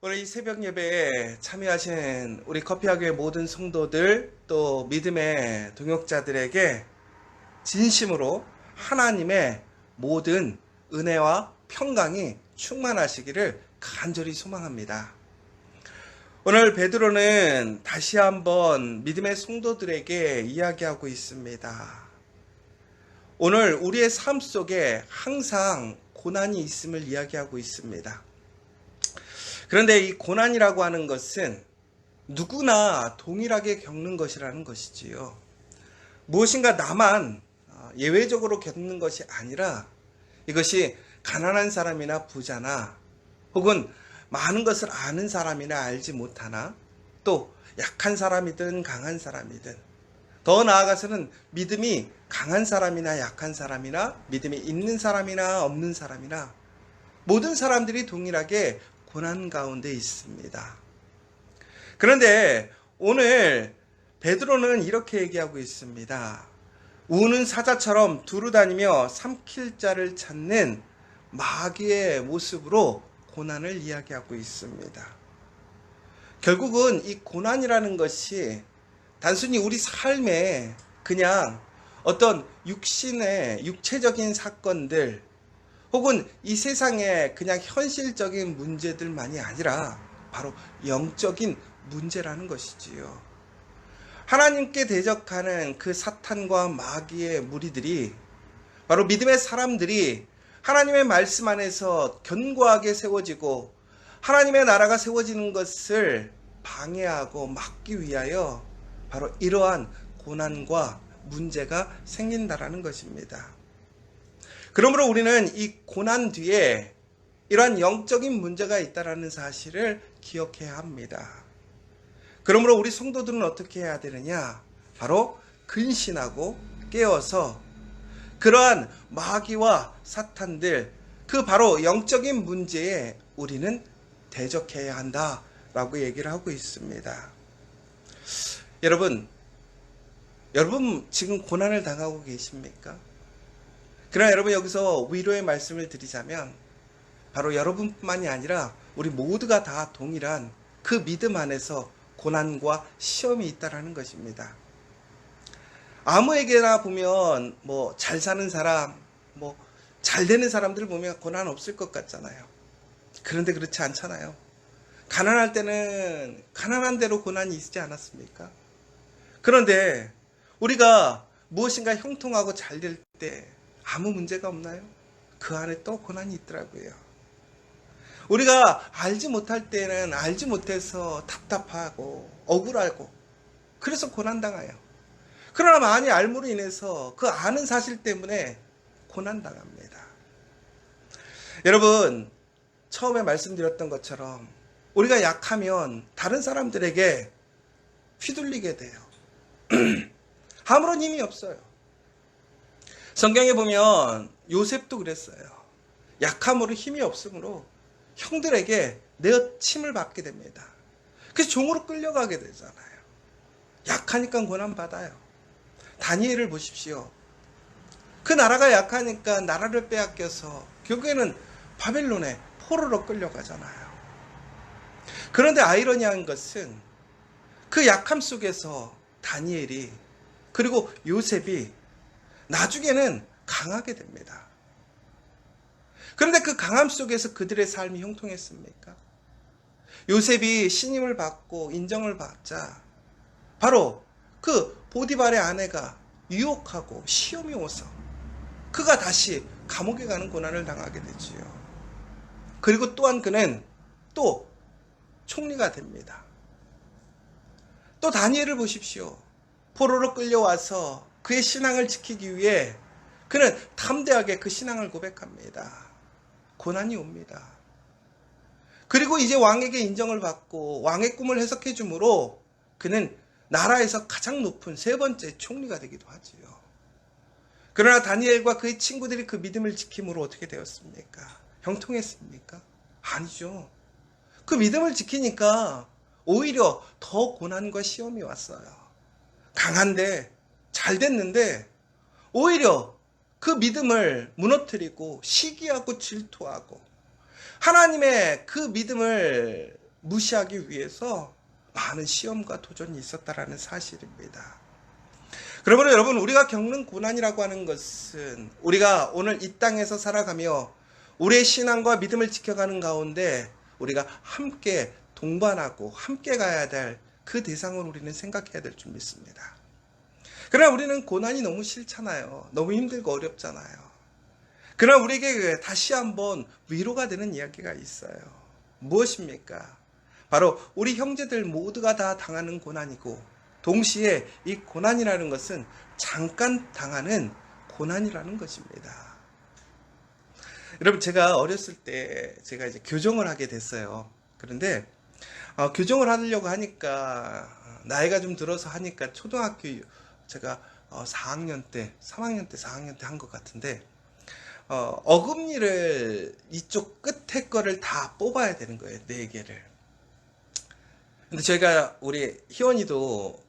오늘 이 새벽 예배에 참여하신 우리 커피학교의 모든 성도들 또 믿음의 동역자들에게 진심으로 하나님의 모든 은혜와 평강이 충만하시기를 간절히 소망합니다. 오늘 베드로는 다시 한번 믿음의 성도들에게 이야기하고 있습니다. 오늘 우리의 삶 속에 항상 고난이 있음을 이야기하고 있습니다. 그런데 이 고난이라고 하는 것은 누구나 동일하게 겪는 것이라는 것이지요. 무엇인가 나만 예외적으로 겪는 것이 아니라 이것이 가난한 사람이나 부자나 혹은 많은 것을 아는 사람이나 알지 못하나 또 약한 사람이든 강한 사람이든 더 나아가서는 믿음이 강한 사람이나 약한 사람이나 믿음이 있는 사람이나 없는 사람이나 모든 사람들이 동일하게 고난 가운데 있습니다. 그런데 오늘 베드로는 이렇게 얘기하고 있습니다. 우는 사자처럼 두루다니며 삼킬 자를 찾는 마귀의 모습으로 고난을 이야기하고 있습니다. 결국은 이 고난이라는 것이 단순히 우리 삶에 그냥 어떤 육체적인 사건들 혹은 이 세상의 그냥 현실적인 문제들만이 아니라 바로 영적인 문제라는 것이지요. 하나님께 대적하는 그 사탄과 마귀의 무리들이 바로 믿음의 사람들이 하나님의 말씀 안에서 견고하게 세워지고 하나님의 나라가 세워지는 것을 방해하고 막기 위하여 바로 이러한 고난과 문제가 생긴다라는 것입니다. 그러므로 우리는 이 고난 뒤에 이러한 영적인 문제가 있다는 사실을 기억해야 합니다. 그러므로 우리 성도들은 어떻게 해야 되느냐? 바로 근신하고 깨어서 그러한 마귀와 사탄들, 그 바로 영적인 문제에 우리는 대적해야 한다라고 얘기를 하고 있습니다. 여러분 지금 고난을 당하고 계십니까? 그러나 여러분 여기서 위로의 말씀을 드리자면 바로 여러분뿐만이 아니라 우리 모두가 다 동일한 그 믿음 안에서 고난과 시험이 있다라는 것입니다. 아무에게나 보면 잘 사는 사람, 잘 되는 사람들 보면 고난 없을 것 같잖아요. 그런데 그렇지 않잖아요. 가난할 때는 가난한 대로 고난이 있지 않았습니까? 그런데 우리가 무엇인가 형통하고 잘 될 때 아무 문제가 없나요? 그 안에 또 고난이 있더라고요. 우리가 알지 못할 때는 알지 못해서 답답하고 억울하고 그래서 고난당해요. 그러나 많이 알므로 인해서 그 아는 사실 때문에 고난당합니다. 여러분 처음에 말씀드렸던 것처럼 우리가 약하면 다른 사람들에게 휘둘리게 돼요. 아무런 힘이 없어요. 성경에 보면 요셉도 그랬어요. 약함으로 힘이 없으므로 형들에게 내어침을 받게 됩니다. 그래서 종으로 끌려가게 되잖아요. 약하니까 고난받아요. 다니엘을 보십시오. 그 나라가 약하니까 나라를 빼앗겨서 결국에는 바벨론에 포로로 끌려가잖아요. 그런데 아이러니한 것은 그 약함 속에서 다니엘이 그리고 요셉이 나중에는 강하게 됩니다. 그런데 그 강함 속에서 그들의 삶이 형통했습니까? 요셉이 신임을 받고 인정을 받자 바로 그 보디발의 아내가 유혹하고 시험이 오서 그가 다시 감옥에 가는 고난을 당하게 되지요. 그리고 또한 그는 또 총리가 됩니다. 또 다니엘을 보십시오. 포로로 끌려와서 그의 신앙을 지키기 위해 그는 담대하게 그 신앙을 고백합니다. 고난이 옵니다. 그리고 이제 왕에게 인정을 받고 왕의 꿈을 해석해 주므로 그는 나라에서 가장 높은 세 번째 총리가 되기도 하지요. 그러나 다니엘과 그의 친구들이 그 믿음을 지킴으로 어떻게 되었습니까? 형통했습니까? 아니죠. 그 믿음을 지키니까 오히려 더 고난과 시험이 왔어요. 강한데 잘 됐는데 오히려 그 믿음을 무너뜨리고 시기하고 질투하고 하나님의 그 믿음을 무시하기 위해서 많은 시험과 도전이 있었다라는 사실입니다. 그러므로 여러분, 우리가 겪는 고난이라고 하는 것은 우리가 오늘 이 땅에서 살아가며 우리의 신앙과 믿음을 지켜가는 가운데 우리가 함께 동반하고 함께 가야 될 그 대상을 우리는 생각해야 될 줄 믿습니다. 그러나 우리는 고난이 너무 싫잖아요. 너무 힘들고 어렵잖아요. 그러나 우리에게 다시 한번 위로가 되는 이야기가 있어요. 무엇입니까? 바로 우리 형제들 모두가 다 당하는 고난이고, 동시에 이 고난이라는 것은 잠깐 당하는 고난이라는 것입니다. 여러분, 제가 어렸을 때 제가 이제 교정을 하게 됐어요. 그런데 교정을 하려고 하니까, 나이가 좀 들어서 하니까 초등학교 제가 4학년 때, 3학년 때, 4학년 때 한 것 같은데, 어금니를 이쪽 끝에 거를 다 뽑아야 되는 거예요. 4개를. 근데 저희가, 우리 희원이도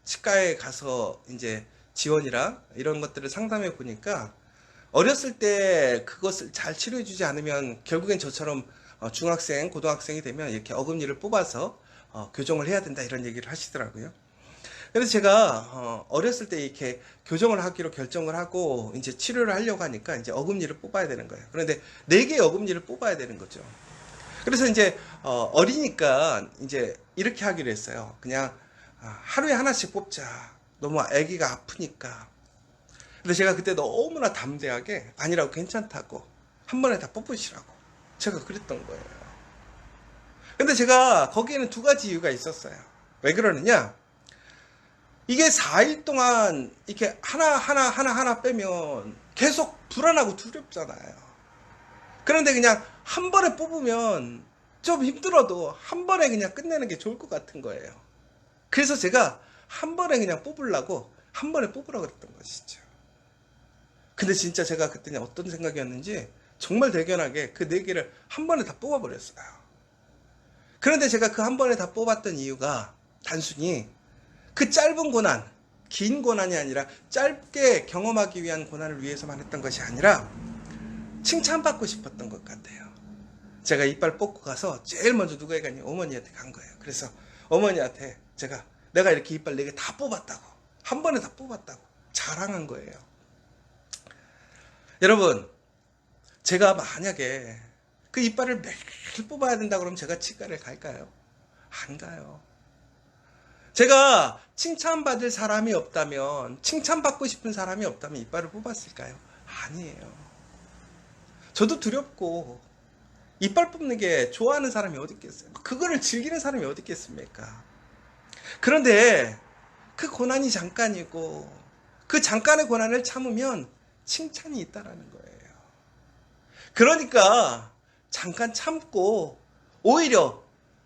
치과에 가서 이제 지원이랑 이런 것들을 상담해 보니까, 어렸을 때 그것을 잘 치료해 주지 않으면 결국엔 저처럼 중학생, 고등학생이 되면 이렇게 어금니를 뽑아서 교정을 해야 된다, 이런 얘기를 하시더라고요. 그래서 제가 어렸을 때 이렇게 교정을 하기로 결정을 하고 이제 치료를 하려고 하니까 이제 어금니를 뽑아야 되는 거예요. 그런데 4개의 어금니를 뽑아야 되는 거죠. 그래서 이제 어리니까 이제 이렇게 하기로 했어요. 그냥 하루에 하나씩 뽑자. 너무 아기가 아프니까. 근데 제가 그때 너무나 담대하게 아니라고, 괜찮다고, 한 번에 다 뽑으시라고 제가 그랬던 거예요. 근데 제가 거기에는 2가지 이유가 있었어요. 왜 그러느냐? 이게 4일 동안 이렇게 하나 빼면 계속 불안하고 두렵잖아요. 그런데 그냥 한 번에 뽑으면 좀 힘들어도 한 번에 그냥 끝내는 게 좋을 것 같은 거예요. 그래서 제가 한 번에 그냥 뽑으려고 한 번에 뽑으라고 그랬던 것이죠. 근데 진짜 제가 그때 어떤 생각이었는지 정말 대견하게 그 4개를 한 번에 다 뽑아버렸어요. 그런데 제가 그 한 번에 다 뽑았던 이유가 단순히 그 짧은 고난, 긴 고난이 아니라 짧게 경험하기 위한 고난을 위해서만 했던 것이 아니라 칭찬받고 싶었던 것 같아요. 제가 이빨 뽑고 가서 제일 먼저 누가 가니 어머니한테 간 거예요. 그래서 어머니한테 내가 이렇게 이빨 4개 다 뽑았다고, 한 번에 다 뽑았다고 자랑한 거예요. 여러분, 제가 만약에 그 이빨을 매일 뽑아야 된다 그러면 제가 치과를 갈까요? 안 가요. 제가 칭찬받을 사람이 없다면, 칭찬받고 싶은 사람이 없다면 이빨을 뽑았을까요? 아니에요. 저도 두렵고, 이빨 뽑는 게 좋아하는 사람이 어디 있겠어요? 그거를 즐기는 사람이 어디 있겠습니까? 그런데 그 고난이 잠깐이고, 그 잠깐의 고난을 참으면 칭찬이 있다라는 거예요. 그러니까 잠깐 참고 오히려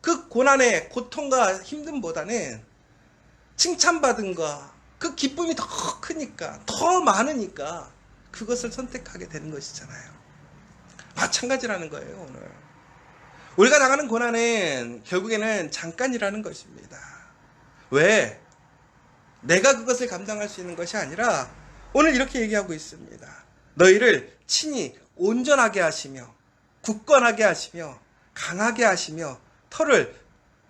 그 고난의 고통과 힘듦보다는 칭찬받은 거, 그 기쁨이 더 크니까, 더 많으니까 그것을 선택하게 되는 것이잖아요. 마찬가지라는 거예요. 오늘 우리가 당하는 고난은 결국에는 잠깐이라는 것입니다. 왜? 내가 그것을 감당할 수 있는 것이 아니라 오늘 이렇게 얘기하고 있습니다. 너희를 친히 온전하게 하시며 굳건하게 하시며 강하게 하시며 털을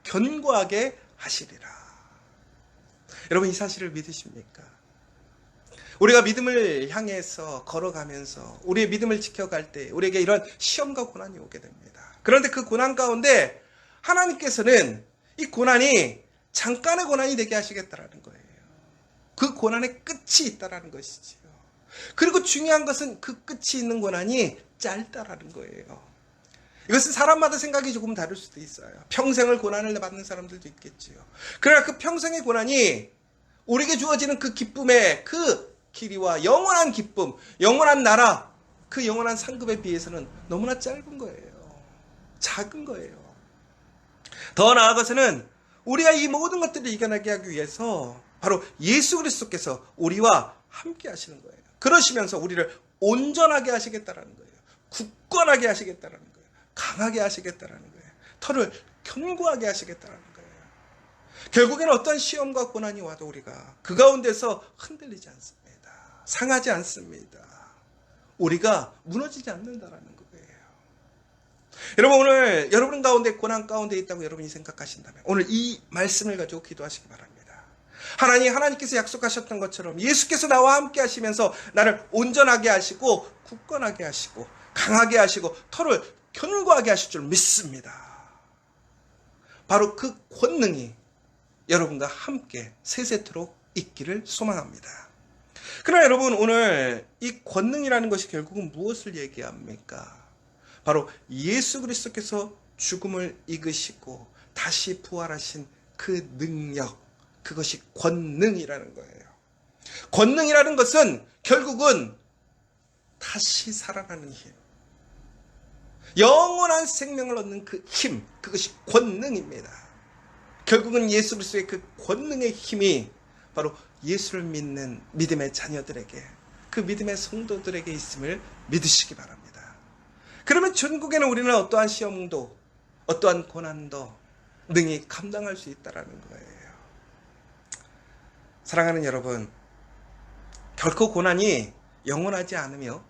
견고하게 하시리라. 여러분, 이 사실을 믿으십니까? 우리가 믿음을 향해서 걸어가면서 우리의 믿음을 지켜갈 때 우리에게 이런 시험과 고난이 오게 됩니다. 그런데 그 고난 가운데 하나님께서는 이 고난이 잠깐의 고난이 되게 하시겠다라는 거예요. 그 고난의 끝이 있다라는 것이지요. 그리고 중요한 것은 그 끝이 있는 고난이 짧다라는 거예요. 이것은 사람마다 생각이 조금 다를 수도 있어요. 평생을 고난을 받는 사람들도 있겠지요. 그러나 그 평생의 고난이 우리에게 주어지는 그 기쁨의 그 길이와 영원한 기쁨, 영원한 나라, 그 영원한 상급에 비해서는 너무나 짧은 거예요. 작은 거예요. 더 나아가서는 우리가 이 모든 것들을 이겨내게 하기 위해서 바로 예수 그리스도께서 우리와 함께 하시는 거예요. 그러시면서 우리를 온전하게 하시겠다라는 거예요. 굳건하게 하시겠다라는 거예요. 강하게 하시겠다라는 거예요. 털을 견고하게 하시겠다라는 거예요. 결국에는 어떤 시험과 고난이 와도 우리가 그 가운데서 흔들리지 않습니다. 상하지 않습니다. 우리가 무너지지 않는다라는 거예요. 여러분, 오늘 여러분 가운데 고난 가운데 있다고 여러분이 생각하신다면 오늘 이 말씀을 가지고 기도하시기 바랍니다. 하나님께서 약속하셨던 것처럼 예수께서 나와 함께 하시면서 나를 온전하게 하시고 굳건하게 하시고 강하게 하시고 털을 견고하게 하실 줄 믿습니다. 바로 그 권능이 여러분과 함께 세세토록 있기를 소망합니다. 그러나 여러분, 오늘 이 권능이라는 것이 결국은 무엇을 얘기합니까? 바로 예수 그리스도께서 죽음을 이기시고 다시 부활하신 그 능력, 그것이 권능이라는 거예요. 권능이라는 것은 결국은 다시 살아나는 힘, 영원한 생명을 얻는 그 힘, 그것이 권능입니다. 결국은 예수 그리스도의 그 권능의 힘이 바로 예수를 믿는 믿음의 자녀들에게, 그 믿음의 성도들에게 있음을 믿으시기 바랍니다. 그러면 전국에는 우리는 어떠한 시험도 어떠한 고난도 능히 감당할 수 있다는 거예요. 사랑하는 여러분, 결코 고난이 영원하지 않으며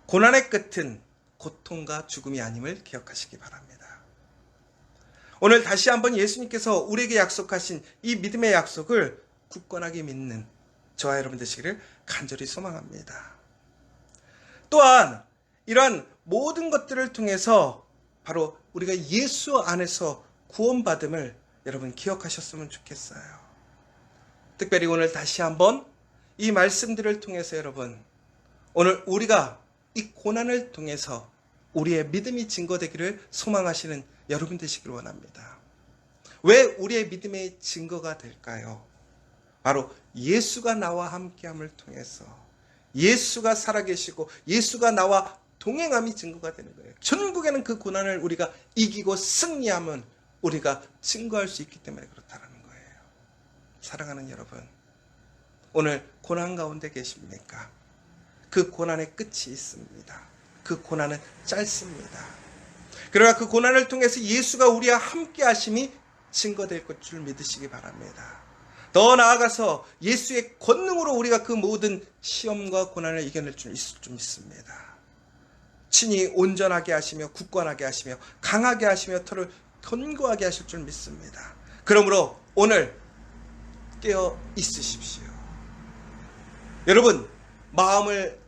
고난의 끝은 고통과 죽음이 아님을 기억하시기 바랍니다. 오늘 다시 한번 예수님께서 우리에게 약속하신 이 믿음의 약속을 굳건하게 믿는 저와 여러분 되시기를 간절히 소망합니다. 또한 이러한 모든 것들을 통해서 바로 우리가 예수 안에서 구원받음을 여러분 기억하셨으면 좋겠어요. 특별히 오늘 다시 한번 이 말씀들을 통해서 여러분, 오늘 우리가 이 고난을 통해서 우리의 믿음이 증거되기를 소망하시는 여러분 되시길 원합니다. 왜 우리의 믿음의 증거가 될까요? 바로 예수가 나와 함께함을 통해서, 예수가 살아계시고 예수가 나와 동행함이 증거가 되는 거예요. 전국에는 그 고난을 우리가 이기고 승리하면 우리가 증거할 수 있기 때문에 그렇다는 거예요. 사랑하는 여러분, 오늘 고난 가운데 계십니까? 그 고난의 끝이 있습니다. 그 고난은 짧습니다. 그러나 그 고난을 통해서 예수가 우리와 함께 하심이 증거될 것 줄 믿으시기 바랍니다. 더 나아가서 예수의 권능으로 우리가 그 모든 시험과 고난을 이겨낼 줄 있을 줄 믿습니다. 친히 온전하게 하시며 굳건하게 하시며 강하게 하시며 털을 견고하게 하실 줄 믿습니다. 그러므로 오늘 깨어 있으십시오. 여러분, 마음을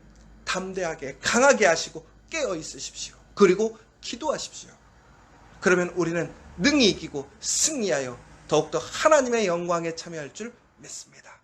담대하게 강하게 하시고 깨어 있으십시오. 그리고 기도하십시오. 그러면 우리는 능히 이기고 승리하여 더욱더 하나님의 영광에 참여할 줄 믿습니다.